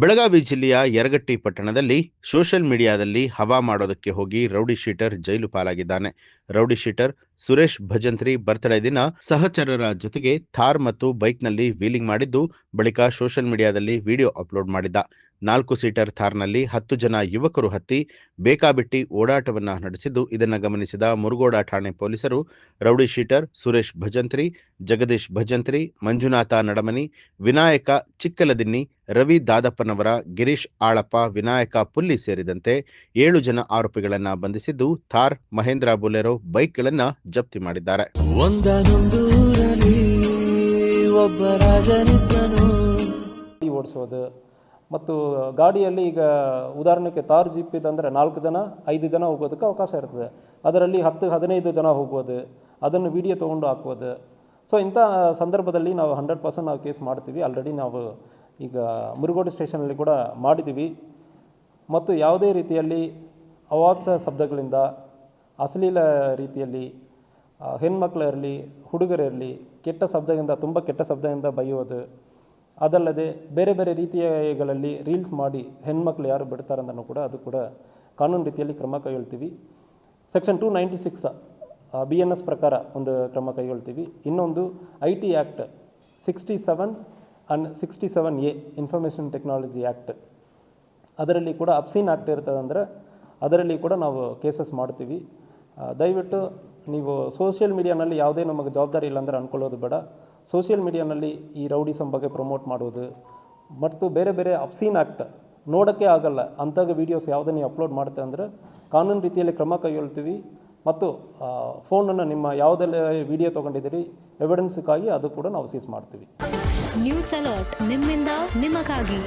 ಬೆಳಗಾವಿ ಜಿಲ್ಲೆಯ ಯರಗಟ್ಟಿ ಪಟ್ಟಣದಲ್ಲಿ ಸೋಷಿಯಲ್ ಮೀಡಿಯಾದಲ್ಲಿ ಹವಾ ಮಾಡೋದಕ್ಕೆ ಹೋಗಿ ರೌಡಿ ಶೀಟರ್ ಜೈಲು ಪಾಲಾಗಿದ್ದಾನೆ. Rowdy sheeter Suresh Bhajantri birthday ದಿನ ಸಹಚರರ ಜೊತೆಗೆ ಥಾರ್ ಮತ್ತು ಬೈಕ್ನಲ್ಲಿ ವೀಲಿಂಗ್ ಮಾಡಿದ್ದು, ಬಳಿಕ ಸೋಷಿಯಲ್ ಮೀಡಿಯಾದಲ್ಲಿ ವಿಡಿಯೋ ಅಪ್ಲೋಡ್ ಮಾಡಿದ್ದ. 4 ಸೀಟರ್ ಥಾರ್ನಲ್ಲಿ 10 ಜನ ಯುವಕರು ಹತ್ತಿ ಬೇಕಾಬಿಟ್ಟಿ ಓಡಾಟವನ್ನ ನಡೆಸಿದ್ದು, ಇದನ್ನು ಗಮನಿಸಿದ ಮುರುಗೋಡ ಠಾಣೆ ಪೊಲೀಸರು ರೌಡಿ ಶೀಟರ್ ಸುರೇಶ್ ಭಜಂತ್ರಿ, ಜಗದೀಶ್ ಭಜಂತ್ರಿ, ಮಂಜುನಾಥ ನಡಮನಿ, ವಿನಾಯಕ ಚಿಕ್ಕಲದಿನ್ನಿ, ರವಿ ದಾದಪ್ಪನವರ, ಗಿರೀಶ್ ಆಳಪ್ಪ, ವಿನಾಯಕ ಪುಲ್ಲಿ ಸೇರಿದಂತೆ 7 ಜನ ಆರೋಪಿಗಳನ್ನ ಬಂಧಿಸಿದ್ದು, ಥಾರ್, ಮಹೇಂದ್ರ ಬೊಲೆರೋ ಬೈಕ್ಗಳನ್ನ ಜಪ್ತಿ ಮಾಡಿದ್ದಾರೆ. ಓಡಿಸೋದು ಮತ್ತು ಗಾಡಿಯಲ್ಲಿ ಈಗ ಉದಾಹರಣೆಗೆ ಥಾರ್ ಜೀಪ್ ಇದಂದರೆ 4 ಜನ 5 ಜನ ಹೋಗೋದಕ್ಕೆ ಅವಕಾಶ ಇರ್ತದೆ. ಅದರಲ್ಲಿ 10-15 ಜನ ಹೋಗ್ಬೋದು, ಅದನ್ನು ವಿಡಿಯೋ ತೊಗೊಂಡು ಹಾಕ್ಬೋದು. ಸೊ ಇಂಥ ಸಂದರ್ಭದಲ್ಲಿ ನಾವು 100% ನಾವು ಕೇಸ್ ಮಾಡ್ತೀವಿ. ಆಲ್ರೆಡಿ ನಾವು ಈಗ ಮುರುಗೋಡು ಸ್ಟೇಷನಲ್ಲಿ ಕೂಡ ಮಾಡಿದ್ದೀವಿ. ಮತ್ತು ಯಾವುದೇ ರೀತಿಯಲ್ಲಿ ಅವಾಚ್ಯ ಶಬ್ದಗಳಿಂದ, ಅಶ್ಲೀಲ ರೀತಿಯಲ್ಲಿ ಹೆಣ್ಮಕ್ಳಿರಲಿ ಹುಡುಗರಿರಲಿ ಕೆಟ್ಟ ಶಬ್ದದಿಂದ, ತುಂಬ ಕೆಟ್ಟ ಶಬ್ದದಿಂದ ಬೈಯೋದು, ಅದಲ್ಲದೆ ಬೇರೆ ಬೇರೆ ರೀತಿಯಲ್ಲಿ ರೀಲ್ಸ್ ಮಾಡಿ ಹೆಣ್ಮಕ್ಳು ಯಾರು ಬಿಡ್ತಾರಂದನೂ ಕೂಡ ಅದು ಕೂಡ ಕಾನೂನು ರೀತಿಯಲ್ಲಿ ಕ್ರಮ ಕೈಗೊಳ್ತೀವಿ. ಸೆಕ್ಷನ್ 296 BNS ಪ್ರಕಾರ ಒಂದು ಕ್ರಮ ಕೈಗೊಳ್ತೀವಿ. ಇನ್ನೊಂದು IT act 67 and 67A information technology act, ಅದರಲ್ಲಿ ಕೂಡ ಅಬ್ಸೀನ್ ಆ್ಯಕ್ಟ್ ಇರ್ತದೆ. ಅಂದರೆ ಅದರಲ್ಲಿ ಕೂಡ ನಾವು ಕೇಸಸ್ ಮಾಡ್ತೀವಿ. ದಯವಿಟ್ಟು ನೀವು ಸೋಷಿಯಲ್ ಮೀಡಿಯಾನಲ್ಲಿ ಯಾವುದೇ ನಮಗೆ ಜವಾಬ್ದಾರಿ ಇಲ್ಲ ಅಂದರೆ ಅಂದ್ಕೊಳ್ಳೋದು ಬೇಡ. ಸೋಷಿಯಲ್ ಮೀಡಿಯಾನಲ್ಲಿ ಈ ರೌಡಿಸಮ್ ಬಗ್ಗೆ ಪ್ರಮೋಟ್ ಮಾಡೋದು ಮತ್ತು ಬೇರೆ ಬೇರೆ ಅಬ್ಸೀನ್ ಆ್ಯಕ್ಟ್ ನೋಡೋಕ್ಕೆ ಆಗಲ್ಲ ಅಂಥ ವೀಡಿಯೋಸ್ ಯಾವುದೇ ನೀವು ಅಪ್ಲೋಡ್ ಮಾಡುತ್ತೆ ಅಂದರೆ ಕಾನೂನು ರೀತಿಯಲ್ಲಿ ಕ್ರಮ ಕೈಗೊಳ್ತೀವಿ. ಮತ್ತು ಫೋನನ್ನು ನಿಮ್ಮ ಯಾವುದೆಲ್ಲ ವಿಡಿಯೋ ತೊಗೊಂಡಿದ್ದೀರಿ ಎವಿಡೆನ್ಸ್ಗಾಗಿ ಅದು ಕೂಡ ನಾವು ಸೀಸ್ ಮಾಡ್ತೀವಿ. ನ್ಯೂಸ್ ಅಲರ್ಟ್ ನಿಮ್ಮಿಂದ ನಿಮಗಾಗಿ.